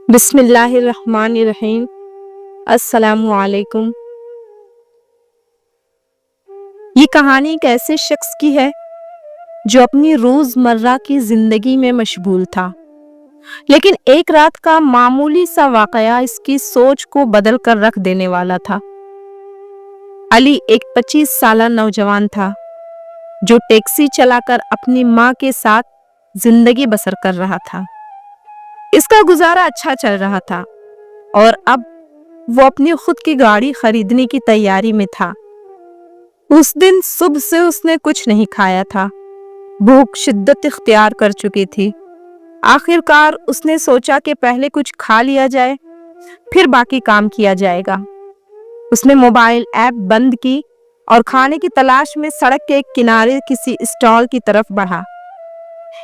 بسم اللہ الرحمن الرحیم۔ السلام علیکم۔ یہ کہانی ایک ایسے شخص کی ہے جو اپنی روزمرہ کی زندگی میں مشغول تھا، لیکن ایک رات کا معمولی سا واقعہ اس کی سوچ کو بدل کر رکھ دینے والا تھا۔ علی ایک 25 سالہ نوجوان تھا جو ٹیکسی چلا کر اپنی ماں کے ساتھ زندگی بسر کر رہا تھا۔ اس کا گزارا اچھا چل رہا تھا اور اب وہ اپنی خود کی گاڑی خریدنے کی تیاری میں تھا۔ اس دن صبح سے اس نے کچھ نہیں کھایا تھا، بھوک شدت اختیار کر چکی تھی۔ آخر کار اس نے سوچا کہ پہلے کچھ کھا لیا جائے، پھر باقی کام کیا جائے گا۔ اس نے موبائل ایپ بند کی اور کھانے کی تلاش میں سڑک کے ایک کنارے کسی اسٹال کی طرف بڑھا۔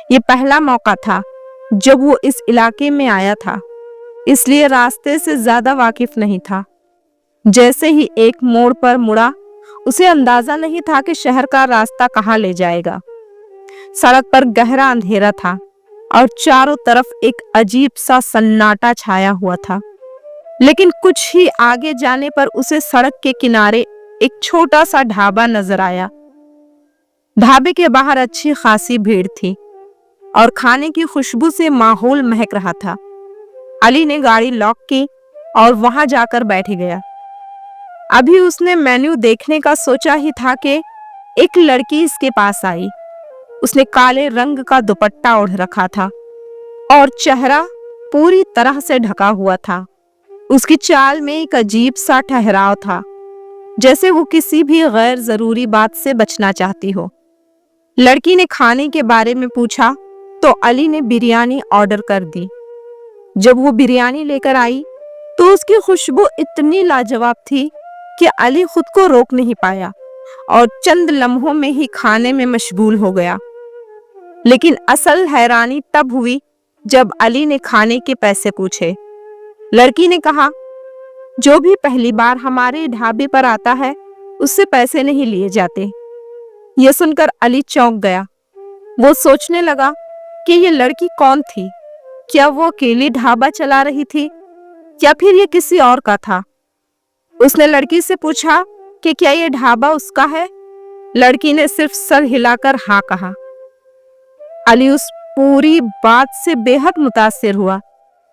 یہ پہلا موقع تھا جب وہ اس علاقے میں آیا تھا، اس لیے راستے سے زیادہ واقف نہیں تھا۔ جیسے ہی ایک موڑ پر مڑا، اسے اندازہ نہیں تھا کہ شہر کا راستہ کہاں لے جائے گا۔ سڑک پر گہرا اندھیرا تھا اور چاروں طرف ایک عجیب سا سناٹا چھایا ہوا تھا، لیکن کچھ ہی آگے جانے پر اسے سڑک کے کنارے ایک چھوٹا سا ڈھابا نظر آیا۔ ڈھابے کے باہر اچھی خاصی بھیڑ تھی اور کھانے کی خوشبو سے ماحول مہک رہا تھا۔ علی نے گاڑی لاک کی اور وہاں جا کر بیٹھ گیا۔ ابھی اس نے مینیو دیکھنے کا سوچا ہی تھا کہ ایک لڑکی اس کے پاس آئی۔ اس نے کالے رنگ کا دوپٹہ اوڑھ رکھا تھا اور چہرہ پوری طرح سے ڈھکا ہوا تھا۔ اس کی چال میں ایک عجیب سا ٹھہراؤ تھا، جیسے وہ کسی بھی غیر ضروری بات سے بچنا چاہتی ہو۔ لڑکی نے کھانے کے بارے میں پوچھا تو علی نے بریانی آرڈر کر دی۔ جب وہ بریانی لے کر آئی تو اس کی خوشبو اتنی لاجواب تھی کہ علی خود کو روک نہیں پایا اور چند لمحوں میں ہی کھانے میں مشغول ہو گیا۔ لیکن اصل حیرانی تب ہوئی جب علی نے کھانے کے پیسے پوچھے۔ لڑکی نے کہا، جو بھی پہلی بار ہمارے ڈھابے پر آتا ہے اس سے پیسے نہیں لیے جاتے۔ یہ سن کر علی چونک گیا۔ وہ سوچنے لگا کہ یہ لڑکی کون تھی؟ کیا وہ اکیلی ڈھابا چلا رہی تھی یا پھر یہ کسی اور کا تھا؟ اس نے لڑکی سے پوچھا کہ کیا یہ ڈھابا اس کا ہے؟ لڑکی نے صرف سر ہلا کر ہاں کہا۔ علی اس پوری بات سے بے حد متاثر ہوا۔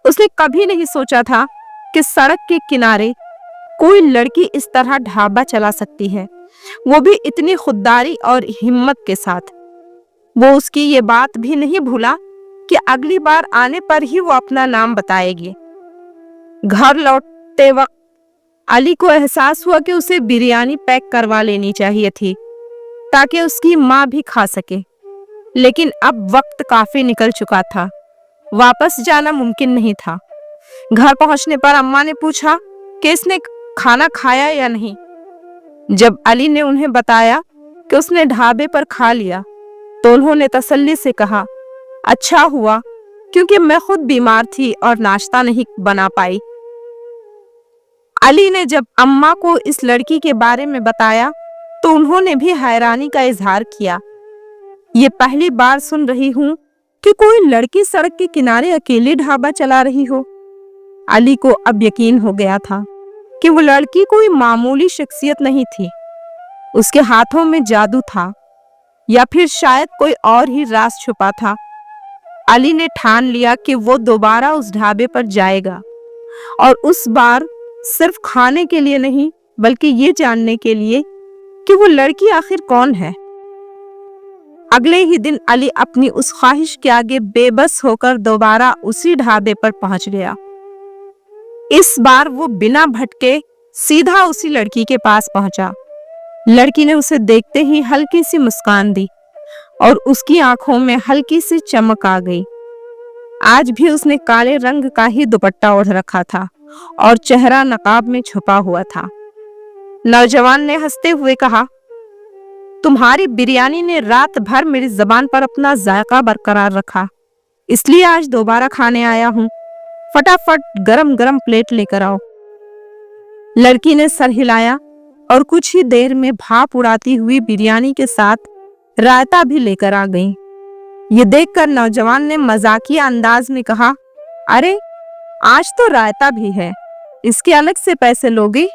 اس نے کبھی نہیں سوچا تھا کہ سڑک کے کنارے کوئی لڑکی اس طرح ڈھابا چلا سکتی ہے، وہ بھی اتنی خودداری اور ہمت کے ساتھ۔ وہ اس کی یہ بات بھی نہیں بھولا کہ اگلی بار آنے پر ہی وہ اپنا نام بتائے گی۔ گھر لوٹتے وقت علی کو احساس ہوا کہ اسے بریانی پیک کروا لینی چاہیے تھی تاکہ اس کی ماں بھی کھا سکے، لیکن اب وقت کافی نکل چکا تھا، واپس جانا ممکن نہیں تھا۔ گھر پہنچنے پر اماں نے پوچھا کہ اس نے کھانا کھایا یا نہیں۔ جب علی نے انہیں بتایا کہ اس نے ڈھابے پر کھا لیا تو انہوں نے تسلی سے کہا، اچھا ہوا کیونکہ میں خود بیمار تھی اور ناشتہ نہیں بنا پائی۔ علی نے جب اماں کو اس لڑکی کے بارے میں بتایا تو انہوں نے بھی حیرانی کا اظہار کیا۔ یہ پہلی بار سن رہی ہوں کہ کوئی لڑکی سڑک کے کنارے اکیلے ڈھابا چلا رہی ہو۔ علی کو اب یقین ہو گیا تھا کہ وہ لڑکی کوئی معمولی شخصیت نہیں تھی، اس کے ہاتھوں میں جادو تھا یا پھر شاید کوئی اور ہی راز چھپا تھا۔ علی نے ٹھان لیا کہ وہ دوبارہ اس ڈھابے پر جائے گا، اور اس بار صرف کھانے کے لیے نہیں بلکہ یہ جاننے کے لیے کہ وہ لڑکی آخر کون ہے۔ اگلے ہی دن علی اپنی اس خواہش کے آگے بے بس ہو کر دوبارہ اسی ڈھابے پر پہنچ گیا۔ اس بار وہ بنا بھٹکے سیدھا اسی لڑکی کے پاس پہنچا۔ لڑکی نے اسے دیکھتے ہی ہلکی سی مسکان دی اور اس کی آنکھوں میں ہلکی سی چمک آ گئی۔ آج بھی اس نے کالے رنگ کا ہی دوپٹہ اوڑھ رکھا تھا اور چہرہ نقاب میں چھپا ہوا تھا۔ نوجوان نے ہنستے ہوئے کہا، تمہاری بریانی نے رات بھر میری زبان پر اپنا ذائقہ برقرار رکھا، اس لیے آج دوبارہ کھانے آیا ہوں۔ فٹافٹ گرم گرم پلیٹ لے کر آؤ۔ لڑکی نے سر ہلایا اور کچھ ہی دیر میں بھاپ اڑاتی ہوئی بریانی کے ساتھ رائتا بھی لے کر آ گئی۔ یہ دیکھ کر نوجوان نے مزاقیہ انداز میں کہا، ارے आज तो रायता भी है, इसके अलग से पैसे लोगी?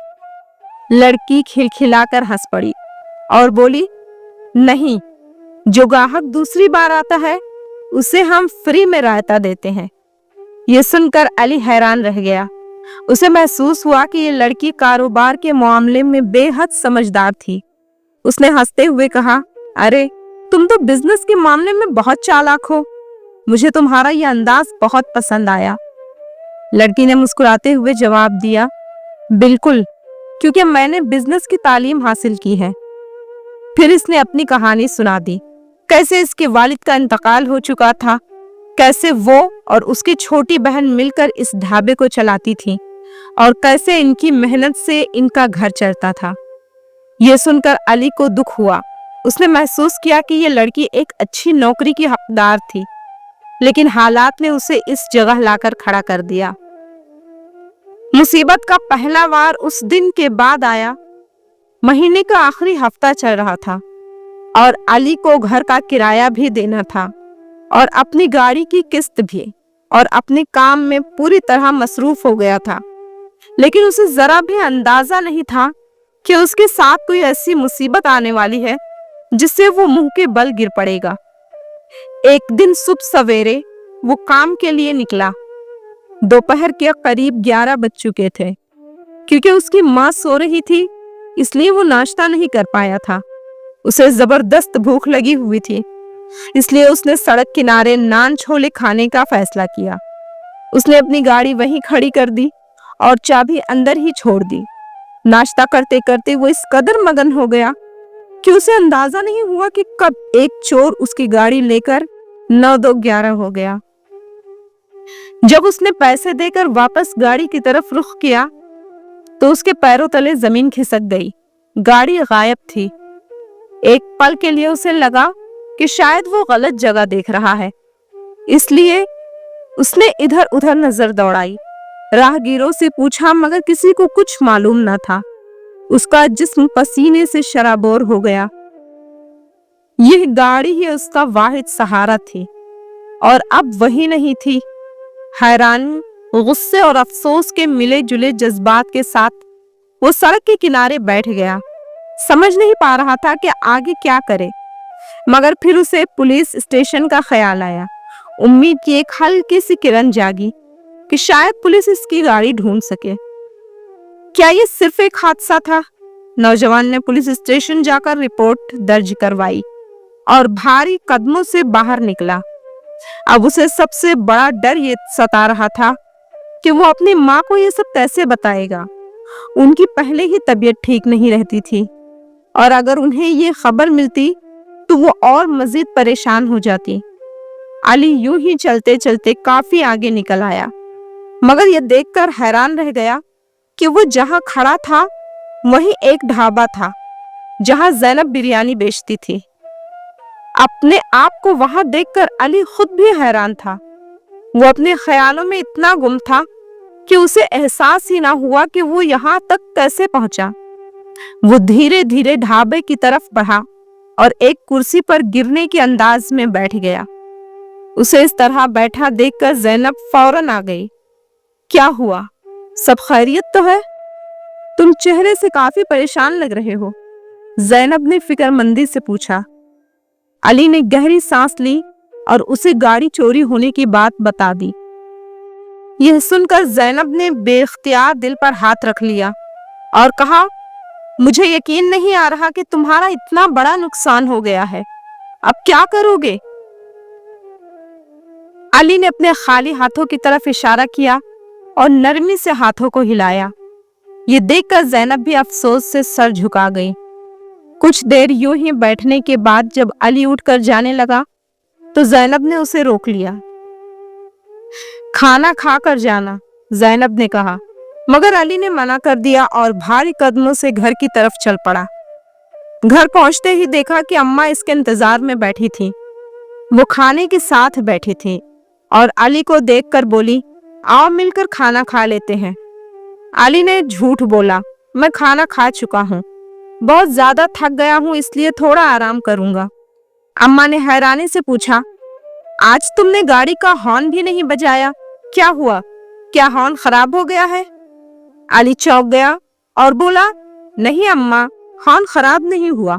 लड़की खिलखिलाकर हंस पड़ी और बोली, नहीं, जो ग्राहक दूसरी बार आता है उसे हम फ्री में रायता देते हैं। ये सुनकर अली हैरान रह गया। उसे महसूस हुआ कि ये लड़की कारोबार के मामले में बेहद समझदार थी। उसने हंसते हुए कहा, अरे तुम तो बिजनेस के मामले में बहुत चालाक हो, मुझे तुम्हारा ये अंदाज बहुत पसंद आया। लड़की ने मुस्कुराते हुए जवाब दिया, बिल्कुल, क्योंकि मैंने बिजनेस की तालीम हासिल की है। फिर इसने अपनी कहानी सुना दी, कैसे इसके वालिद का इंतकाल हो चुका था, कैसे वो और उसकी छोटी बहन मिलकर इस ढाबे को चलाती थी और कैसे इनकी मेहनत से इनका घर चलता था। ये सुनकर अली को दुख हुआ। उसने महसूस किया कि ये लड़की एक अच्छी नौकरी की हकदार थी, लेकिन हालात ने उसे इस जगह लाकर खड़ा कर दिया। मुसीबत का पहला वार उस दिन के बाद आया। महीने का आखिरी हफ्ता चल रहा था और अली को घर का किराया भी देना था और अपनी गाड़ी की किस्त भी, और अपने काम में पूरी तरह मसरूफ हो गया था। लेकिन उसे जरा भी अंदाजा नहीं था कि उसके साथ कोई ऐसी मुसीबत आने वाली है जिससे वो मुंह के बल गिर पड़ेगा। एक दिन सुबह सवेरे वो काम के लिए निकला। दोपहर के करीब 11 बज चुके थे। क्योंकि उसकी माँ सो रही थी, इसलिए वो नाश्ता नहीं कर पाया था। उसे जबरदस्त भूख लगी हुई थी, इसलिए उसने सड़क किनारे नान छोले खाने का फैसला किया। उसने अपनी गाड़ी वहीं खड़ी कर दी और चाबी अंदर ही छोड़ दी। नाश्ता करते करते वो इस कदर मगन हो गया कि उसे अंदाजा नहीं हुआ कि कब एक चोर उसकी गाड़ी लेकर 9-2-11 हो गया। जब उसने पैसे देकर वापस गाड़ी की तरफ रुख किया तो उसके पैरों तले जमीन खिसक गई। गाड़ी गायब थी। एक पल के लिए उसे लगा कि शायद वो गलत जगह देख रहा है, इसलिए उसने इधर उधर नजर दौड़ाई। राहगीरों से पूछा, मगर किसी को कुछ मालूम न था। उसका जिस्म पसीने से शराबोर हो गया। यह गाड़ी ही उसका वाहिद सहारा थी और अब वही नहीं थी। हैरानी, गुस्से और अफसोस के मिले जुले जज्बात के साथ वो सड़क के किनारे बैठ गया। समझ नहीं पा रहा था कि आगे क्या करे, मगर फिर उसे पुलिस स्टेशन का ख्याल आया। उम्मीद की एक हल्की सी किरण जागी कि शायद पुलिस इसकी गाड़ी ढूंढ सके। क्या ये सिर्फ एक हादसा था? नौजवान ने पुलिस स्टेशन जाकर रिपोर्ट दर्ज करवाई और भारी कदमों से बाहर निकला। अब उसे सबसे बड़ा डर ये सता रहा था कि वो अपनी माँ को ये सब कैसे बताएगा। उनकी पहले ही तबीयत ठीक नहीं रहती थी और अगर उन्हें ये खबर मिलती तो वो और मजीद परेशान हो जाती। अली यूं ही चलते चलते काफी आगे निकल आया, मगर ये देखकर हैरान रह गया कि वो जहां खड़ा था वहीं एक ढाबा था जहां ज़ैनब बिरयानी बेचती थी। अपने आप को वहां देखकर अली खुद भी हैरान था। वो अपने ख्यालों में इतना गुम था कि उसे एहसास ही ना हुआ कि वो यहाँ तक कैसे पहुंचा। वो धीरे धीरे ढाबे की तरफ बढ़ा और एक कुर्सी पर गिरने के अंदाज में बैठ गया। उसे इस तरह बैठा देखकर ज़ैनब फौरन आ गई। क्या हुआ? सब खैरियत तो है? तुम चेहरे से काफी परेशान लग रहे हो, ज़ैनब ने फिक्रमंदी से पूछा। अली ने गहरी सांस ली और उसे गाड़ी चोरी होने की बात बता दी। यह सुनकर ज़ैनब ने बेख्तियार दिल पर हाथ रख लिया और कहा, मुझे यकीन नहीं आ रहा कि तुम्हारा इतना बड़ा नुकसान हो गया है। अब क्या करोगे? अली ने अपने खाली हाथों की तरफ इशारा किया और नरमी से हाथों को हिलाया। ये देखकर ज़ैनब भी अफसोस से सर झुका गई। कुछ देर यूं ही बैठने के बाद जब अली उठकर जाने लगा तो ज़ैनब ने उसे रोक लिया। खाना खाकर जाना, ज़ैनब ने कहा, मगर अली ने मना कर दिया और भारी कदमों से घर की तरफ चल पड़ा। घर पहुंचते ही देखा कि अम्मा इसके इंतजार में बैठी थी। वो खाने के साथ बैठी थी और अली को देखकर बोली, आओ मिलकर खाना खा लेते हैं। अली ने झूठ बोला, मैं खाना खा चुका हूँ, बहुत ज्यादा थक गया हूँ, इसलिए थोड़ा आराम करूंगा। अम्मा ने हैरानी से पूछा, आज तुमने गाड़ी का हॉर्न भी नहीं बजाया, क्या हुआ? क्या हॉर्न खराब हो गया है? अली चौंक गया और बोला, नहीं अम्मा, हॉर्न खराब नहीं हुआ,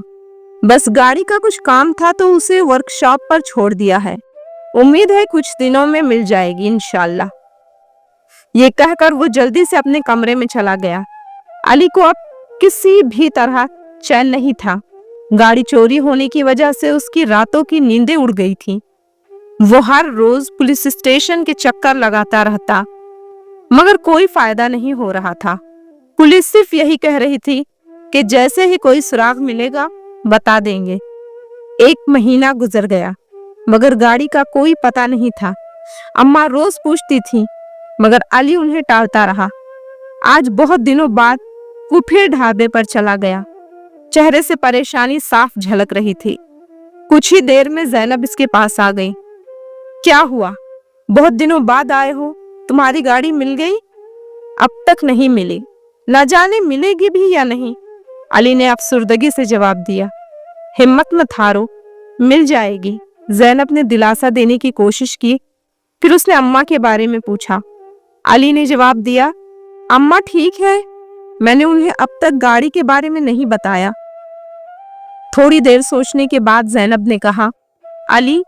बस गाड़ी का कुछ काम था तो उसे वर्कशॉप पर छोड़ दिया है। उम्मीद है कुछ दिनों में मिल जाएगी इंशाल्लाह। ये कहकर वो जल्दी से अपने कमरे में चला गया। अली को अब किसी भी तरह चैन नहीं था। गाड़ी चोरी होने की वजह से उसकी रातों की नींदें उड़ गई थी। वो हर रोज पुलिस स्टेशन के चक्कर लगाता रहता, मगर कोई फायदा नहीं हो रहा था। पुलिस सिर्फ यही कह रही थी कि जैसे ही कोई सुराग मिलेगा बता देंगे। 1 महीना गुजर गया, मगर गाड़ी का कोई पता नहीं था। अम्मा रोज पूछती थी, मगर अली उन्हें टालता रहा। आज बहुत दिनों बाद वो फिर ढाबे पर चला गया। चेहरे से परेशानी साफ झलक रही थी। कुछ ही देर में ज़ैनब इसके पास आ गई। क्या हुआ? बहुत दिनों बाद आए हो, तुम्हारी गाड़ी मिल गई? अब तक नहीं मिली, न जाने मिलेगी भी या नहीं, अली ने अफसुर्दगी से जवाब दिया। हिम्मत मत हारो, मिल जाएगी, ज़ैनब ने दिलासा देने की कोशिश की। फिर उसने अम्मा के बारे में पूछा। अली ने जवाब दिया, अम्मा ठीक है, मैंने उन्हें अब तक गाड़ी के बारे में नहीं बताया। थोड़ी देर सोचने के बाद ज़ैनब ने कहा, अली,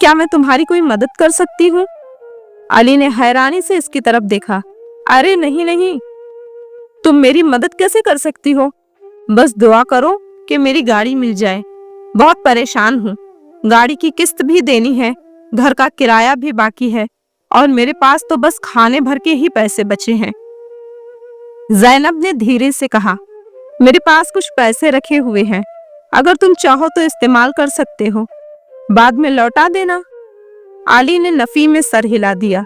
क्या मैं तुम्हारी कोई मदद कर सकती हूँ? अली ने हैरानी से इसकी तरफ देखा। अरे नहीं नहीं, तुम मेरी मदद कैसे कर सकती हो? बस दुआ करो कि मेरी गाड़ी मिल जाए। बहुत परेशान हूँ, गाड़ी की किस्त भी देनी है, घर का किराया भी बाकी है और मेरे पास तो बस खाने भर के ही पैसे बचे हैं। ज़ैनब ने धीरे से कहा, मेरे पास कुछ पैसे रखे हुए हैं, अगर तुम चाहो तो इस्तेमाल कर सकते हो, बाद में लौटा देना। अली ने नफी में सर हिला दिया।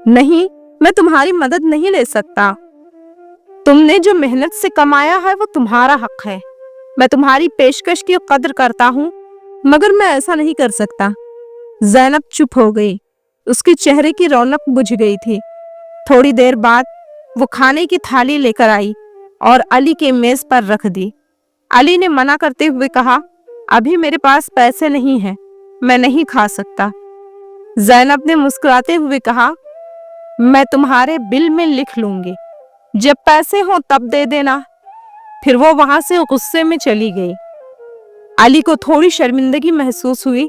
नहीं, मैं तुम्हारी मदद नहीं ले सकता। तुमने जो मेहनत से कमाया है वो तुम्हारा हक है। मैं तुम्हारी पेशकश की कदर करता हूँ, मगर मैं ऐसा नहीं कर सकता। ज़ैनब चुप हो गई। उसके चेहरे की रौनक बुझ गई थी। थोड़ी देर बाद वो खाने की थाली लेकर आई और अली के मेज पर रख दी। अली ने मना करते हुए कहा, अभी मेरे पास पैसे नहीं हैं, मैं नहीं खा सकता। ज़ैनब ने मुस्कुराते हुए कहा, मैं तुम्हारे बिल में लिख लूंगी, जब पैसे हो तब दे देना। फिर वो वहां से गुस्से में चली गई। अली को थोड़ी शर्मिंदगी महसूस हुई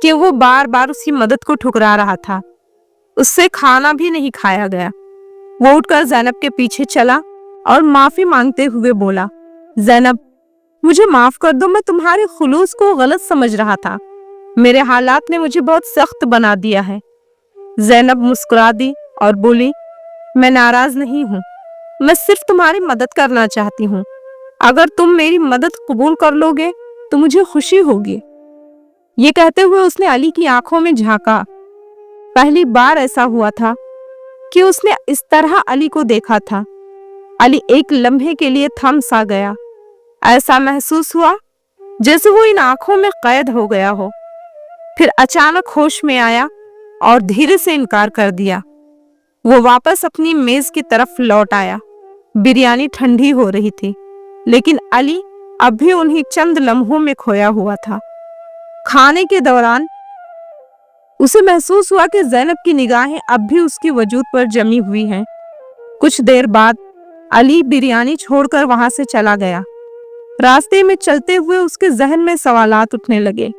कि वो बार बार उसकी मदद को ठुकरा रहा था। उससे खाना भी नहीं खाया गया। वो उठकर ज़ैनब के पीछे चला और माफी मांगते हुए बोला, ज़ैनब, मुझे माफ कर दो, मैं तुम्हारे खुलूस को गलत समझ रहा था। मेरे हालात ने मुझे बहुत सख्त बना दिया है। ज़ैनब मुस्कुरा दी और बोली, मैं नाराज नहीं हूँ, मैं सिर्फ तुम्हारी मदद करना चाहती हूँ। अगर तुम मेरी मदद कबूल कर लोगे तो मुझे खुशी होगी। ये कहते हुए उसने अली की आंखों में झांका। पहली बार ऐसा हुआ था कि उसने इस तरह अली को देखा था। अली एक लम्हे के लिए थम सा गया। ऐसा महसूस हुआ जैसे वो इन आंखों में कैद हो गया हो। फिर अचानक होश में आया और धीरे से इनकार कर दिया। वो वापस अपनी मेज की तरफ लौट आया। बिरयानी ठंडी हो रही थी, लेकिन अली अब भी उन्हीं चंद लम्हों में खोया हुआ था। खाने के दौरान उसे महसूस हुआ कि ज़ैनब की निगाहें अब भी उसकी वजूद पर जमी हुई हैं। कुछ देर बाद अली बिरयानी छोड़कर वहां से चला गया। रास्ते में चलते हुए उसके जहन में सवालात उठने लगे।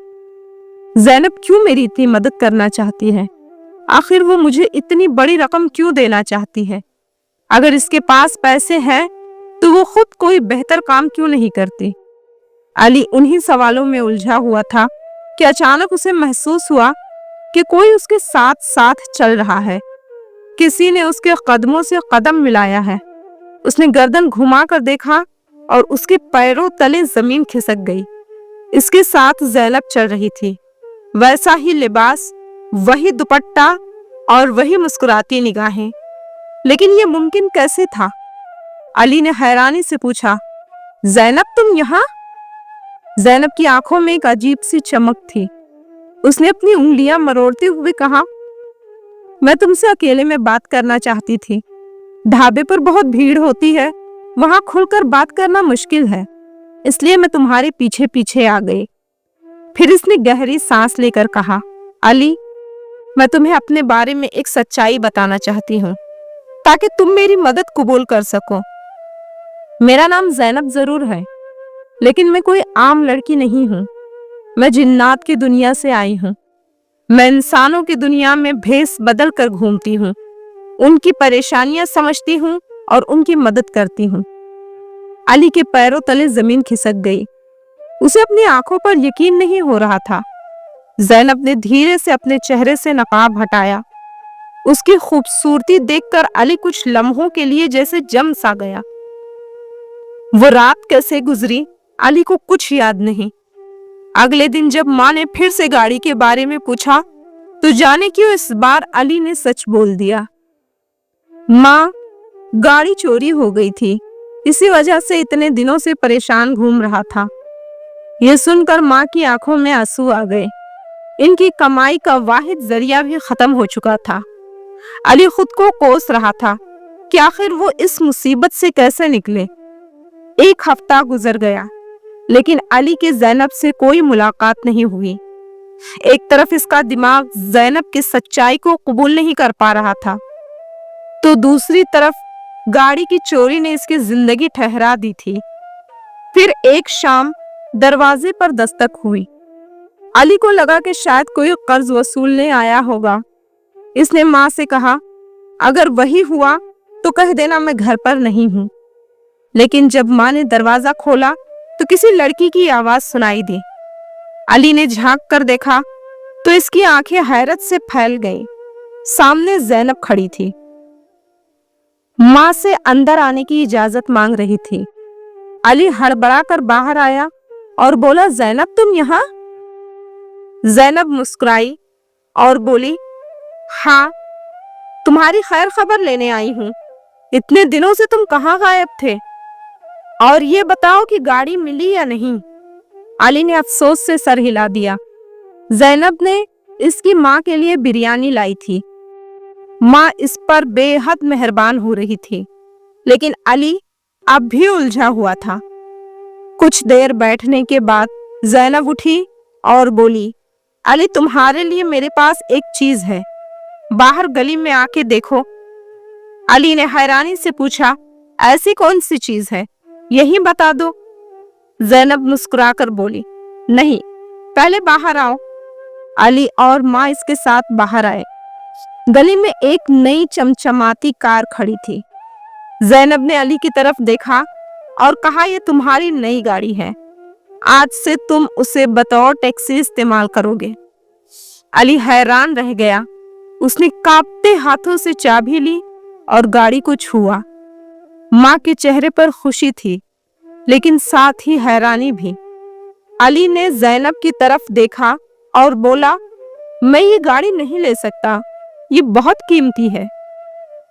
ज़ैनब क्यों मेरी इतनी मदद करना चाहती है? आखिर वो मुझे इतनी बड़ी रकम क्यों देना चाहती है? अगर इसके पास पैसे हैं तो वो खुद कोई बेहतर काम क्यों नहीं करती? अली उन्हीं सवालों में उलझा हुआ था कि अचानक उसे महसूस हुआ कि कोई उसके साथ साथ चल रहा है। किसी ने उसके कदमों से कदम मिलाया है। उसने गर्दन घुमाकर देखा और उसके पैरों तले जमीन खिसक गई। इसके साथ ज़ैनब चल रही थी। वैसा ही लिबास, वही दुपट्टा और वही मुस्कुराती निगाहें। लेकिन ये मुमकिन कैसे था? अली ने हैरानी से पूछा, ज़ैनब तुम यहाँ? ज़ैनब की आंखों में एक अजीब सी चमक थी। उसने अपनी उंगलियां मरोड़ते हुए कहा, मैं तुमसे अकेले में बात करना चाहती थी। ढाबे पर बहुत भीड़ होती है, वहां खुलकर बात करना मुश्किल है, इसलिए मैं तुम्हारे पीछे पीछे आ गई। फिर इसने गहरी सांस लेकर कहा, अली, मैं तुम्हें अपने बारे में एक सच्चाई बताना चाहती हूँ ताकि तुम मेरी मदद कबूल कर सको। मेरा नाम ज़ैनब जरूर है, लेकिन मैं कोई आम लड़की नहीं हूँ। मैं जिन्नात की दुनिया से आई हूँ। मैं इंसानों की दुनिया में भेष बदल कर घूमती हूँ, उनकी परेशानियां समझती हूँ और उनकी मदद करती हूँ। अली के पैरों तले जमीन खिसक गई। उसे अपनी आंखों पर यकीन नहीं हो रहा था। ज़ैनब ने धीरे से अपने चेहरे से नकाब हटाया। उसकी खूबसूरती देखकर अली कुछ लम्हों के लिए जैसे जम सा गया। वो रात कैसे गुजरी, अली को कुछ याद नहीं। अगले दिन जब माँ ने फिर से गाड़ी के बारे में पूछा तो जाने क्यों इस बार अली ने सच बोल दिया। माँ, गाड़ी चोरी हो गई थी, इसी वजह से इतने दिनों से परेशान घूम रहा था। यह सुनकर माँ की आंखों में आंसू आ गए। इनकी कमाई का वाहिद जरिया भी खत्म हो चुका था। अली खुद को कोस रहा था कि आखिर वो इस मुसीबत से कैसे निकले। एक हफ्ता गुजर गया, लेकिन अली के ज़ैनब से कोई मुलाकात नहीं हुई। एक तरफ इसका दिमाग ज़ैनब की सच्चाई को कबूल नहीं कर पा रहा था, तो दूसरी तरफ गाड़ी की चोरी ने इसकी जिंदगी ठहरा दी थी। फिर एक शाम दरवाजे पर दस्तक हुई। अली को लगा कि शायद कोई कर्ज वसूलने आया होगा। इसने माँ से कहा, अगर वही हुआ तो कह देना मैं घर पर नहीं हूँ। लेकिन जब माँ ने दरवाजा खोला तो किसी लड़की की आवाज सुनाई दी। अली ने झांक कर देखा तो इसकी आंखें हैरत से फैल गईं। सामने ज़ैनब खड़ी थी, माँ से अंदर आने की इजाजत मांग रही थी। अली हड़बड़ा कर बाहर आया और बोला, ज़ैनब तुम यहाँ? ज़ैनब मुस्कुराई और बोली, हाँ, तुम्हारी खैर खबर लेने आई हूँ। इतने दिनों से तुम कहाँ गायब थे? और ये बताओ कि गाड़ी मिली या नहीं? अली ने अफसोस से सर हिला दिया। ज़ैनब ने इसकी माँ के लिए बिरयानी लाई थी। माँ इस पर बेहद मेहरबान हो रही थी, लेकिन अली अब भी उलझा हुआ था। कुछ देर बैठने के बाद ज़ैनब उठी और बोली, अली तुम्हारे लिए मेरे पास एक चीज है, बाहर गली में आके देखो। अली ने हैरानी से पूछा, ऐसी कौन सी चीज है, यही बता दो। ज़ैनब मुस्कुराकर बोली, नहीं, पहले बाहर आओ। अली और माँ इसके साथ बाहर आए। गली में एक नई चमचमाती कार खड़ी थी। ज़ैनब ने अली की तरफ देखा और कहा, यह तुम्हारी नई गाड़ी है, आज से तुम उसे बतौर टैक्सी इस्तेमाल करोगे। अली हैरान रह गया। उसने कांपते हाथों से चाबी ली और गाड़ी को छुआ। माँ के चेहरे पर खुशी थी, लेकिन साथ ही हैरानी भी। अली ने ज़ैनब की तरफ देखा और बोला, मैं ये गाड़ी नहीं ले सकता, ये बहुत कीमती है।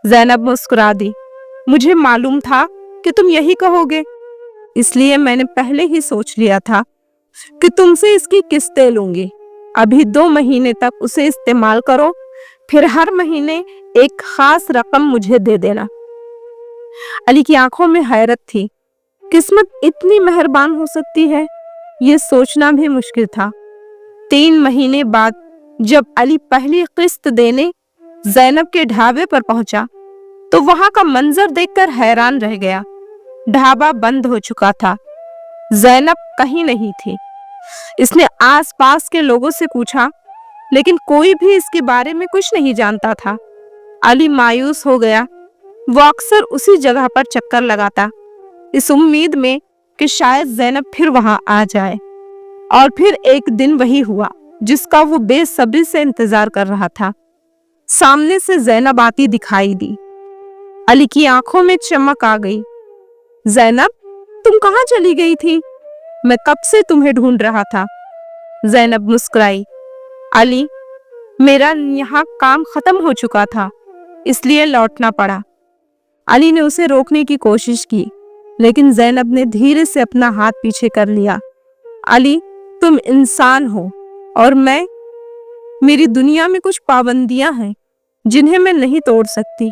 ज़ैनब मुस्कुरा दी, मुझे मालूम था कि तुम यही कहोगे, इसलिए मैंने पहले ही सोच लिया था कि तुमसे इसकी किस्तें लूंगी। अभी 2 महीने तक उसे इस्तेमाल करो, फिर हर महीने एक खास रकम मुझे दे देना। अली की आंखों में हैरत थी। किस्मत इतनी मेहरबान हो सकती है, ये सोचना भी मुश्किल था। 3 महीने बाद जब अली पहली किस्त देने ज़ैनब के ढाबे पर पहुंचा तो वहां का मंजर देखकर हैरान रह गया। ढाबा बंद हो चुका था। ज़ैनब कहीं नहीं थी। इसने आसपास के लोगों से पूछा, लेकिन कोई भी इसके बारे में कुछ नहीं जानता था। अली मायूस हो गया। वो अक्सर उसी जगह पर चक्कर लगाता, इस उम्मीद में कि शायद ज़ैनब फिर वहां आ जाए। और फिर एक दिन वही हुआ जिसका वो बेसब्री से इंतजार कर रहा था। सामने से ज़ैनब आती दिखाई दी। अली की आंखों में चमक आ गई। ज़ैनब, तुम कहाँ चली गई थी? मैं कब से तुम्हें ढूंढ रहा था। ज़ैनब मुस्कुराई। अली, मेरा यहाँ काम खत्म हो चुका था, इसलिए लौटना पड़ा। अली ने उसे रोकने की कोशिश की, लेकिन ज़ैनब ने धीरे से अपना हाथ पीछे कर लिया। अली, तुम इंसान हो और मेरी दुनिया में कुछ पाबंदियां हैं जिन्हें मैं नहीं तोड़ सकती।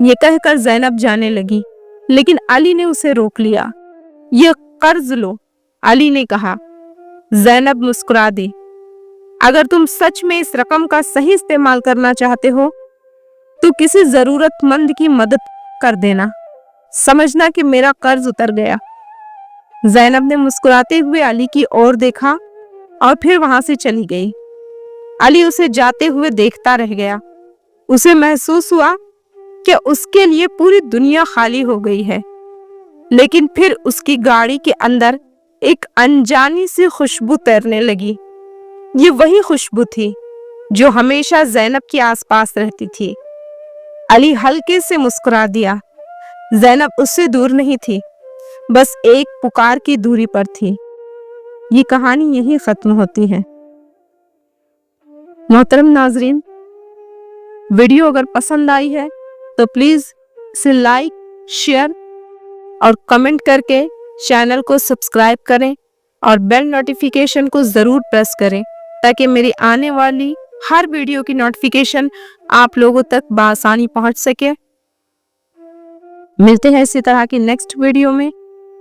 ये कहकर ज़ैनब जाने लगी, लेकिन अली ने उसे रोक लिया। ये कर्ज लो, अली ने कहा। ज़ैनब मुस्कुरा दी। अगर तुम सच में इस रकम का सही इस्तेमाल करना चाहते हो तो किसी जरूरतमंद की मदद कर देना, समझना कि मेरा कर्ज उतर गया। ज़ैनब ने मुस्कुराते हुए अली की ओर देखा और फिर वहां से चली गई। अली उसे जाते हुए देखता रह गया। उसे महसूस हुआ कि उसके लिए पूरी दुनिया खाली हो गई है। लेकिन फिर उसकी गाड़ी के अंदर एक अनजानी सी खुशबू तैरने लगी। ये वही खुशबू थी जो हमेशा ज़ैनब के आसपास रहती थी। अली हल्के से मुस्कुरा दिया। ज़ैनब उससे दूर नहीं थी, बस एक पुकार की दूरी पर थी। ये कहानी यहीं खत्म होती है। मोहतरम नाजरीन, वीडियो अगर पसंद आई है तो प्लीज इसे लाइक, शेयर और कमेंट करके चैनल को सब्सक्राइब करें और बेल नोटिफिकेशन को जरूर प्रेस करें ताकि मेरी आने वाली हर वीडियो की नोटिफिकेशन आप लोगों तक बआसानी पहुंच सके। मिलते हैं इसी तरह की नेक्स्ट वीडियो में।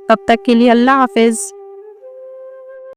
तब तक के लिए अल्लाह हाफिज।